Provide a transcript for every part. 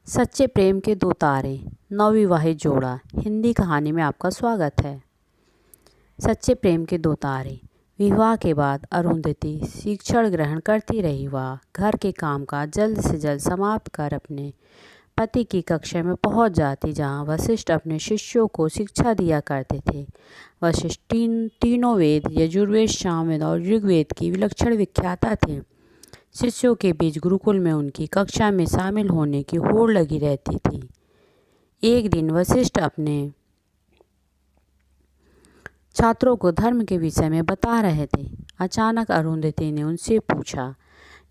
सच्चे प्रेम के दो तारे, नवविवाहित जोड़ा। हिंदी कहानी में आपका स्वागत है। सच्चे प्रेम के दो तारे। विवाह के बाद अरुंधति शिक्षण ग्रहण करती रही। वह घर के कामकाज जल्द से जल्द समाप्त कर अपने पति की कक्षा में पहुंच जाती, जहां वशिष्ठ अपने शिष्यों को शिक्षा दिया करते थे। वशिष्ठ तीनों वेद, यजुर्वेद, सामवेद और ऋग्वेद की विलक्षण विख्याता थे। शिष्यों के बीच गुरुकुल में उनकी कक्षा में शामिल होने की होड़ लगी रहती थी। एक दिन वशिष्ठ अपने छात्रों को धर्म के विषय में बता रहे थे। अचानक अरुंधति ने उनसे पूछा,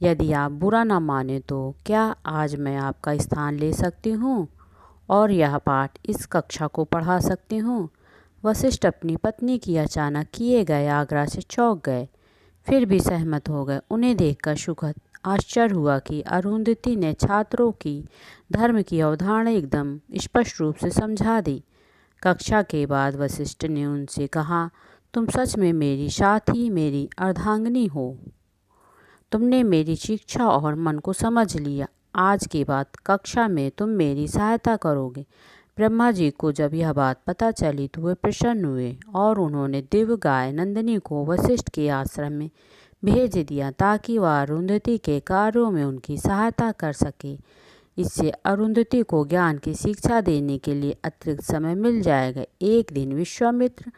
यदि आप बुरा न माने तो क्या आज मैं आपका स्थान ले सकती हूँ और यह पाठ इस कक्षा को पढ़ा सकती हूँ। वशिष्ठ अपनी पत्नी की अचानक किए गए आग्रह से चौंक गए, फिर भी सहमत हो गए। उन्हें देखकर सुखद आश्चर्य हुआ कि अरुंधति ने छात्रों की धर्म की अवधारणा एकदम स्पष्ट रूप से समझा दी। कक्षा के बाद वशिष्ठ ने उनसे कहा, तुम सच में मेरी साथी, मेरी अर्धांगिनी हो। तुमने मेरी शिक्षा और मन को समझ लिया। आज के बाद कक्षा में तुम मेरी सहायता करोगे। ब्रह्मा जी को जब यह बात पता चली तो वे प्रसन्न हुए और उन्होंने दिव्य गाय नंदिनी को वशिष्ठ के आश्रम में भेज दिया ताकि वह अरुंधति के कार्यों में उनकी सहायता कर सके। इससे अरुंधति को ज्ञान की शिक्षा देने के लिए अतिरिक्त समय मिल जाएगा। एक दिन विश्वामित्र,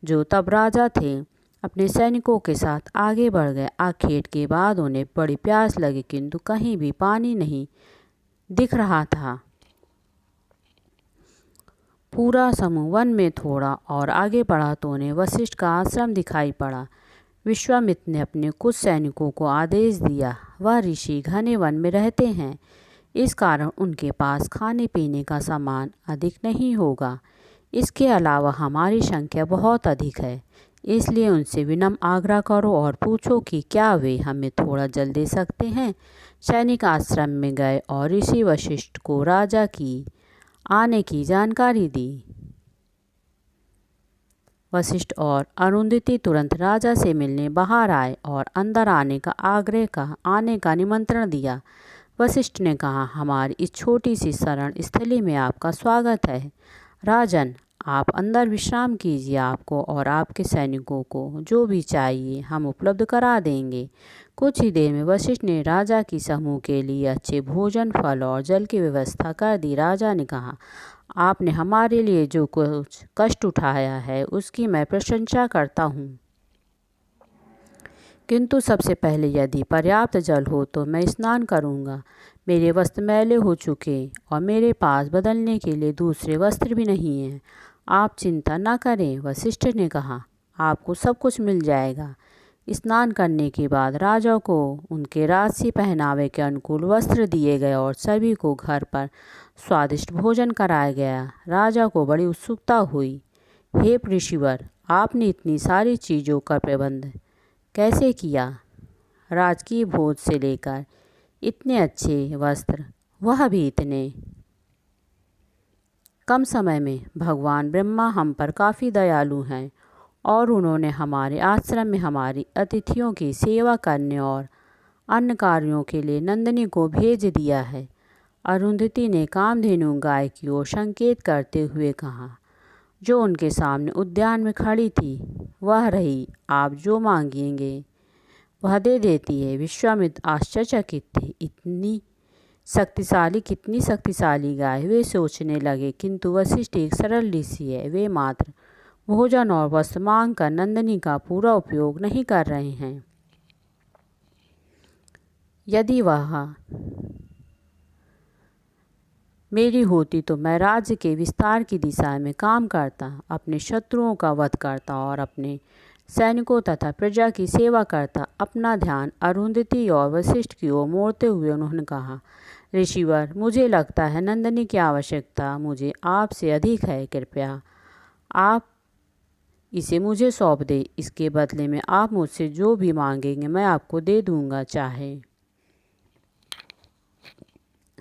जो तब राजा थे, अपने सैनिकों के साथ आगे बढ़ गए। आखेट के बाद उन्हें बड़ी प्यास लगी, किंतु कहीं भी पानी नहीं दिख रहा था। पूरा समूह वन में थोड़ा और आगे बढ़ा तो उन्हें वशिष्ठ का आश्रम दिखाई पड़ा। विश्वामित्र ने अपने कुछ सैनिकों को आदेश दिया, वह ऋषि घने वन में रहते हैं, इस कारण उनके पास खाने पीने का सामान अधिक नहीं होगा। इसके अलावा हमारी संख्या बहुत अधिक है, इसलिए उनसे विनम्र आग्रह करो और पूछो कि क्या वे हमें थोड़ा जल दे सकते हैं। सैनिक आश्रम में गए और ऋषि वशिष्ठ को राजा की आने की जानकारी दी। वशिष्ठ और अरुंधति तुरंत राजा से मिलने बाहर आए और अंदर आने का निमंत्रण दिया। वशिष्ठ ने कहा, हमारी इस छोटी सी शरण स्थली में आपका स्वागत है। राजन, आप अंदर विश्राम कीजिए। आपको और आपके सैनिकों को जो भी चाहिए हम उपलब्ध करा देंगे। कुछ ही देर में वशिष्ठ ने राजा की समूह के लिए अच्छे भोजन, फल और जल की व्यवस्था कर दी। राजा ने कहा, आपने हमारे लिए जो कुछ कष्ट उठाया है उसकी मैं प्रशंसा करता हूँ, किंतु सबसे पहले यदि पर्याप्त जल हो तो मैं स्नान करूँगा। मेरे वस्त्र मैले हो चुके और मेरे पास बदलने के लिए दूसरे वस्त्र भी नहीं हैं। आप चिंता न करें। वशिष्ठ ने कहा, आपको सब कुछ मिल जाएगा। स्नान करने के बाद राजा को उनके राजसी पहनावे के अनुकूल वस्त्र दिए गए और सभी को घर पर स्वादिष्ट भोजन कराया गया। राजा को बड़ी उत्सुकता हुई, हे ऋषिवर, आपने इतनी सारी चीज़ों का प्रबंध कैसे किया? राजकीय भोज से लेकर इतने अच्छे वस्त्र, वह भी इतने कम समय में। भगवान ब्रह्मा हम पर काफ़ी दयालु हैं और उन्होंने हमारे आश्रम में हमारी अतिथियों की सेवा करने और अन्य कार्यों के लिए नंदिनी को भेज दिया है। अरुंधति ने कामधेनु गाय की ओर संकेत करते हुए कहा, जो उनके सामने उद्यान में खड़ी थी। वह रही, आप जो मांगेंगे वह दे देती है। विश्वामित्र आश्चर्यचकित थे, कितनी शक्तिशाली गाय, वे सोचने लगे। किंतु वशिष्ठ एक सरल ऋषि है, वे मात्र भोजन और वस्त्र मांग कर नंदिनी का पूरा उपयोग नहीं कर रहे हैं। यदि वह मेरी होती तो मैं राज्य के विस्तार की दिशा में काम करता, अपने शत्रुओं का वध करता और अपने सैनिकों तथा प्रजा की सेवा करता। अपना ध्यान अरुंधति और वशिष्ठ की ओर मोड़ते हुए उन्होंने कहा, ऋषिवर, मुझे लगता है नंदिनी की आवश्यकता मुझे आपसे अधिक है। कृपया आप इसे मुझे सौंप दे। इसके बदले में आप मुझसे जो भी मांगेंगे मैं आपको दे दूंगा, चाहे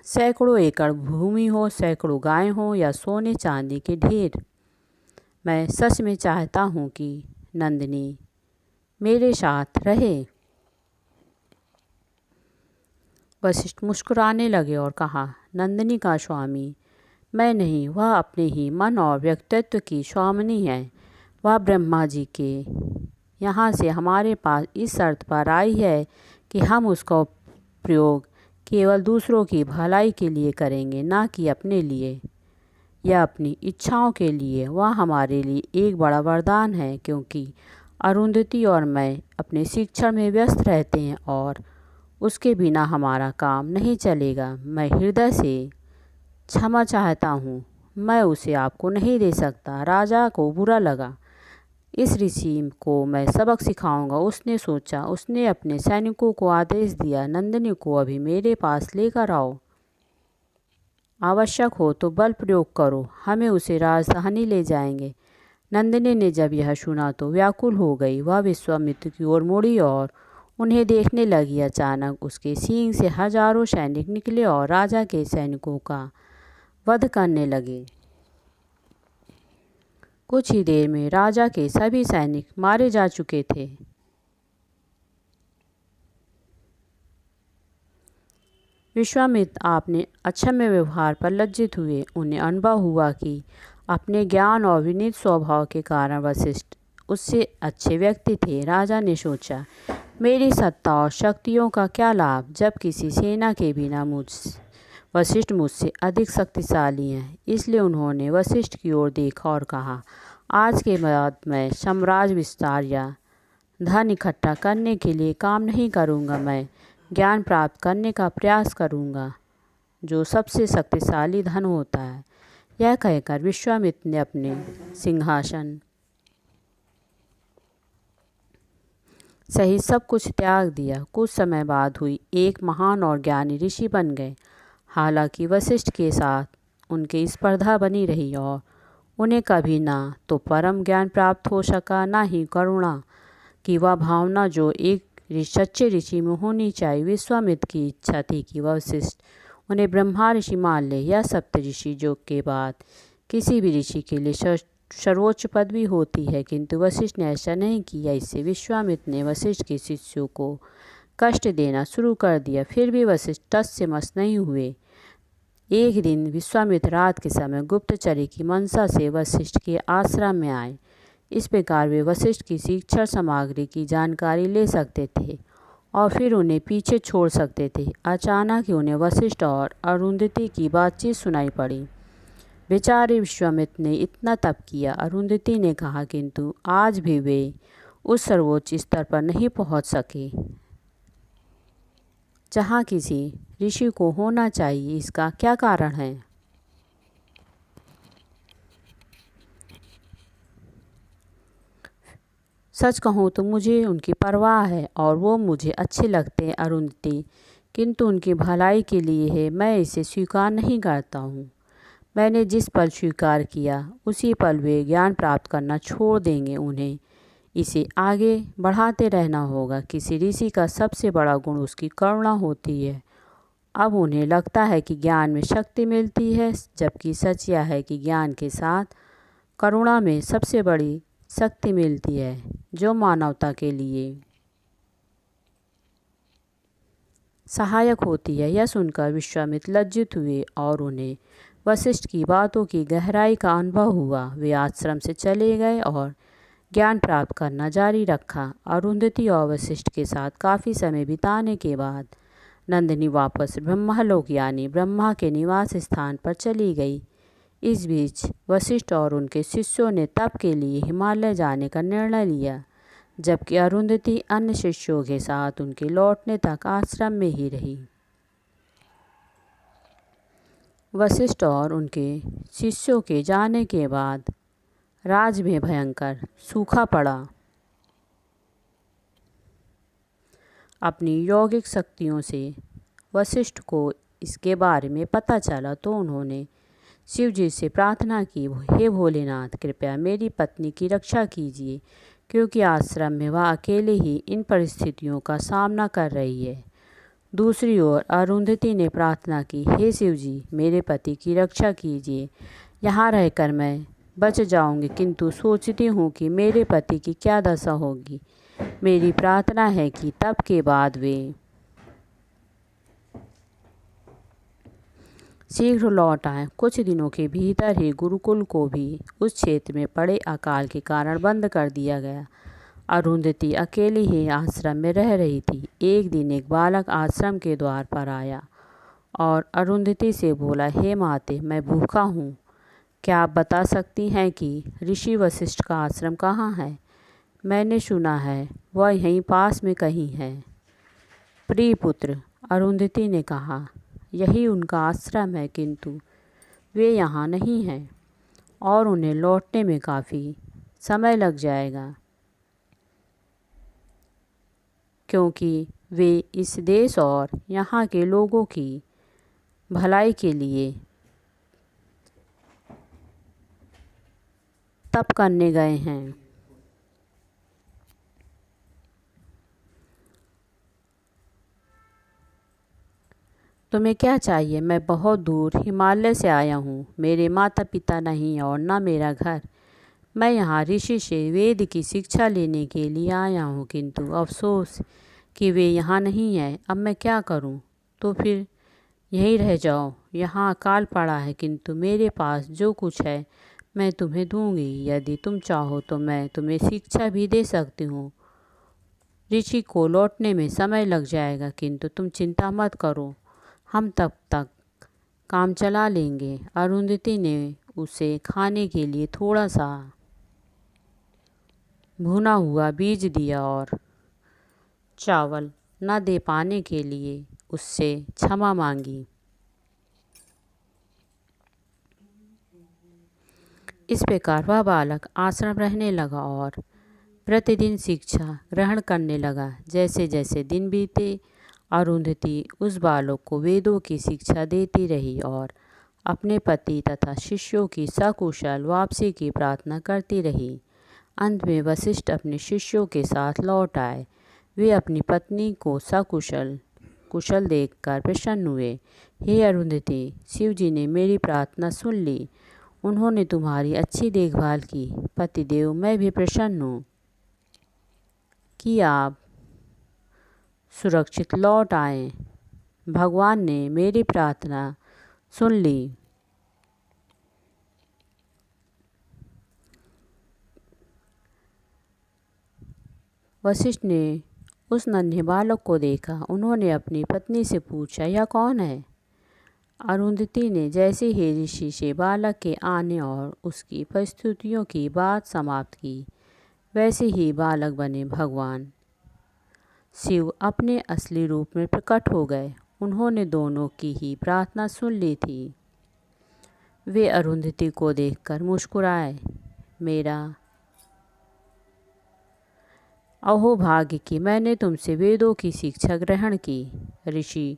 सैकड़ों एकड़ भूमि हो, सैकड़ों गायें हो या सोने चांदी के ढेर। मैं सच में चाहता हूँ कि नंदिनी मेरे साथ रहे। वशिष्ठ मुस्कुराने लगे और कहा, नंदिनी का स्वामी मैं नहीं, वह अपने ही मन और व्यक्तित्व की स्वामिनी है। वह ब्रह्मा जी के यहाँ से हमारे पास इस शर्त पर आई है कि हम उसका प्रयोग केवल दूसरों की भलाई के लिए करेंगे, ना कि अपने लिए या अपनी इच्छाओं के लिए। वह हमारे लिए एक बड़ा वरदान है, क्योंकि अरुंधति और मैं अपने शिक्षण में व्यस्त रहते हैं और उसके बिना हमारा काम नहीं चलेगा। मैं हृदय से क्षमा चाहता हूँ, मैं उसे आपको नहीं दे सकता। राजा को बुरा लगा। इस ऋषि को मैं सबक सिखाऊंगा, उसने सोचा। उसने अपने सैनिकों को आदेश दिया, नंदिनी को अभी मेरे पास लेकर आओ। आवश्यक हो तो बल प्रयोग करो, हमें उसे राजधानी ले जाएंगे। नंदिनी ने जब यह सुना तो व्याकुल हो गई। वह विश्वामित्र की ओर मुड़ी और उन्हें देखने लगी। अचानक उसके सींग से हजारों सैनिक निकले और राजा के सैनिकों का वध करने लगे। कुछ ही देर में राजा के सभी सैनिक मारे जा चुके थे। विश्वामित्र आपने अक्षम्य व्यवहार पर लज्जित हुए। उन्हें अनुभव हुआ कि अपने ज्ञान और विनीत स्वभाव के कारण वशिष्ठ उससे अच्छे व्यक्ति थे। राजा ने सोचा, मेरी सत्ता और शक्तियों का क्या लाभ, जब किसी सेना के बिना वशिष्ठ मुझसे अधिक शक्तिशाली हैं। इसलिए उन्होंने वशिष्ठ की ओर देखा और कहा, आज के बाद मैं साम्राज्य विस्तार या धन इकट्ठा करने के लिए काम नहीं करूँगा। मैं ज्ञान प्राप्त करने का प्रयास करूँगा, जो सबसे शक्तिशाली धन होता है। यह कहकर विश्वामित्र ने अपने सिंहासन सही सब कुछ त्याग दिया। कुछ समय बाद हुई एक महान और ज्ञानी ऋषि बन गए। हालांकि वशिष्ठ के साथ उनकी स्पर्धा बनी रही और उन्हें कभी ना तो परम ज्ञान प्राप्त हो सका, ना ही करुणा की वह भावना जो एक सच्चे ऋषि में होनी चाहिए। विश्वामित्र की इच्छा थी कि वशिष्ठ उन्हें ब्रह्मा ऋषि मान ले, या सप्त ऋषि, जो के बाद किसी भी ऋषि के लिए सर्वोच्च पदवी होती है, किंतु वशिष्ठ ने ऐसा नहीं किया। इससे विश्वामित्र ने वशिष्ठ के शिष्यों को कष्ट देना शुरू कर दिया। फिर भी वशिष्ठ टस से मस नहीं हुए। एक दिन विश्वामित्र रात के समय गुप्तचरी की मंशा से वशिष्ठ के आश्रम में आए। इस प्रकार वे वशिष्ठ की शिक्षण सामग्री की जानकारी ले सकते थे और फिर उन्हें पीछे छोड़ सकते थे। अचानक ही उन्हें वशिष्ठ और अरुंधति की बातचीत सुनाई पड़ी। बेचारे विश्वामित्र ने इतना तप किया, अरुंधति ने कहा, किंतु आज भी वे उस सर्वोच्च स्तर पर नहीं पहुंच सके जहां किसी ऋषि को होना चाहिए। इसका क्या कारण है? सच कहूँ तो मुझे उनकी परवाह है और वो मुझे अच्छे लगते हैं अरुंधति, किंतु उनकी भलाई के लिए है, मैं इसे स्वीकार नहीं करता हूँ। मैंने जिस पल स्वीकार किया उसी पल वे ज्ञान प्राप्त करना छोड़ देंगे। उन्हें इसे आगे बढ़ाते रहना होगा। किसी ऋषि का सबसे बड़ा गुण उसकी करुणा होती है। अब उन्हें लगता है कि ज्ञान में शक्ति मिलती है, जबकि सच यह है कि ज्ञान के साथ करुणा में सबसे बड़ी शक्ति मिलती है, जो मानवता के लिए सहायक होती है। यह सुनकर विश्वामित्र लज्जित हुए और उन्हें वशिष्ठ की बातों की गहराई का अनुभव हुआ। वे आश्रम से चले गए और ज्ञान प्राप्त करना जारी रखा। अरुंधति और वशिष्ठ के साथ काफ़ी समय बिताने के बाद नंदिनी वापस ब्रह्मलोक यानी ब्रह्मा के निवास स्थान पर चली गई। इस बीच वशिष्ठ और उनके शिष्यों ने तप के लिए हिमालय जाने का निर्णय लिया, जबकि अरुंधति अन्य शिष्यों के साथ उनके लौटने तक आश्रम में ही रही। वशिष्ठ और उनके शिष्यों के जाने के बाद राज्य में भयंकर सूखा पड़ा। अपनी यौगिक शक्तियों से वशिष्ठ को इसके बारे में पता चला तो उन्होंने शिव जी से प्रार्थना की, हे भोलेनाथ, कृपया मेरी पत्नी की रक्षा कीजिए, क्योंकि आश्रम में वह अकेले ही इन परिस्थितियों का सामना कर रही है। दूसरी ओर अरुंधति ने प्रार्थना की, हे शिव जी, मेरे पति की रक्षा कीजिए। यहाँ रहकर मैं बच जाऊंगी, किंतु सोचती हूँ कि मेरे पति की क्या दशा होगी। मेरी प्रार्थना है कि तप के बाद वे शीघ्र लौट आए। कुछ दिनों के भीतर ही गुरुकुल को भी उस क्षेत्र में पड़े अकाल के कारण बंद कर दिया गया। अरुंधति अकेली ही आश्रम में रह रही थी। एक दिन एक बालक आश्रम के द्वार पर आया और अरुंधति से बोला, हे माते, मैं भूखा हूँ। क्या आप बता सकती हैं कि ऋषि वशिष्ठ का आश्रम कहाँ है? मैंने सुना है वह यहीं पास में कहीं है। प्रिय पुत्र, अरुंधति ने कहा, यही उनका आश्रम है, किंतु वे यहाँ नहीं हैं और उन्हें लौटने में काफ़ी समय लग जाएगा, क्योंकि वे इस देश और यहाँ के लोगों की भलाई के लिए तप करने गए हैं। तुम्हें क्या चाहिए? मैं बहुत दूर हिमालय से आया हूँ। मेरे माता पिता नहीं और न मेरा घर। मैं यहाँ ऋषि से वेद की शिक्षा लेने के लिए आया हूँ, किंतु अफसोस कि वे यहाँ नहीं हैं। अब मैं क्या करूँ? तो फिर यहीं रह जाओ। यहाँ अकाल पड़ा है, किंतु मेरे पास जो कुछ है मैं तुम्हें दूंगी। यदि तुम चाहो तो मैं तुम्हें शिक्षा भी दे सकती हूँ। ऋषि को लौटने में समय लग जाएगा, किंतु तुम चिंता मत करो, हम तब तक काम चला लेंगे। अरुंधति ने उसे खाने के लिए थोड़ा सा भुना हुआ बीज दिया और चावल न दे पाने के लिए उससे क्षमा मांगी। इस प्रकार वह बालक आश्रम रहने लगा और प्रतिदिन शिक्षा ग्रहण करने लगा। जैसे जैसे दिन बीते, अरुंधति उस बालक को वेदों की शिक्षा देती रही और अपने पति तथा शिष्यों की सकुशल वापसी की प्रार्थना करती रही। अंत में वशिष्ठ अपने शिष्यों के साथ लौट आए। वे अपनी पत्नी को कुशल देखकर प्रसन्न हुए। हे अरुंधति, शिव जी ने मेरी प्रार्थना सुन ली। उन्होंने तुम्हारी अच्छी देखभाल की। पतिदेव, मैं भी प्रसन्न हूँ कि आप सुरक्षित लौट आए। भगवान ने मेरी प्रार्थना सुन ली। वशिष्ठ ने उस नन्हे बालक को देखा। उन्होंने अपनी पत्नी से पूछा, यह कौन है? अरुंधति ने जैसे ही ऋषि से बालक के आने और उसकी परिस्थितियों की बात समाप्त की, वैसे ही बालक बने भगवान शिव अपने असली रूप में प्रकट हो गए। उन्होंने दोनों की ही प्रार्थना सुन ली थी। वे अरुंधति को देखकर मुस्कुराए। मेरा अहोभाग्य कि मैंने तुमसे वेदों की शिक्षा ग्रहण की। ऋषि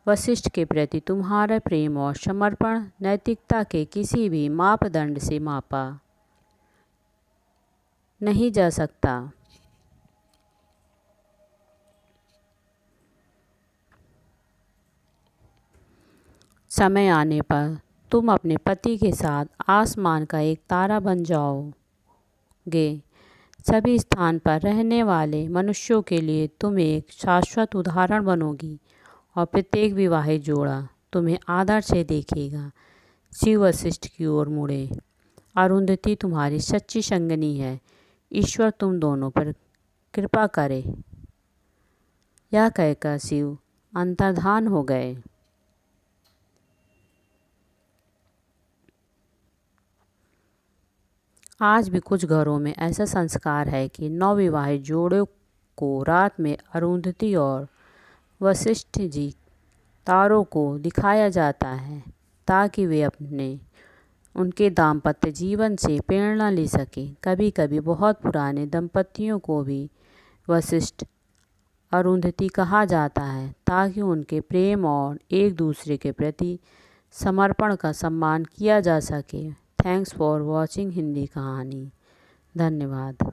वशिष्ठ के प्रति तुम्हारा प्रेम और समर्पण नैतिकता के किसी भी मापदंड से मापा नहीं जा सकता। समय आने पर तुम अपने पति के साथ आसमान का एक तारा बन जाओगे। सभी स्थान पर रहने वाले मनुष्यों के लिए तुम एक शाश्वत उदाहरण बनोगी और प्रत्येक विवाहित जोड़ा तुम्हें आदर से देखेगा। शिव वशिष्ठ की ओर मुड़े। अरुंधति तुम्हारी सच्ची संगनी है। ईश्वर तुम दोनों पर कृपा करे। यह कहकर शिव अंतर्धान हो गए। आज भी कुछ घरों में ऐसा संस्कार है कि नवविवाहित जोड़ों को रात में अरुंधति और वशिष्ठ जी तारों को दिखाया जाता है, ताकि वे उनके दाम्पत्य जीवन से प्रेरणा ले सकें। कभी कभी बहुत पुराने दंपतियों को भी वशिष्ठ अरुंधति कहा जाता है, ताकि उनके प्रेम और एक दूसरे के प्रति समर्पण का सम्मान किया जा सके। थैंक्स फॉर वॉचिंग हिंदी कहानी। धन्यवाद।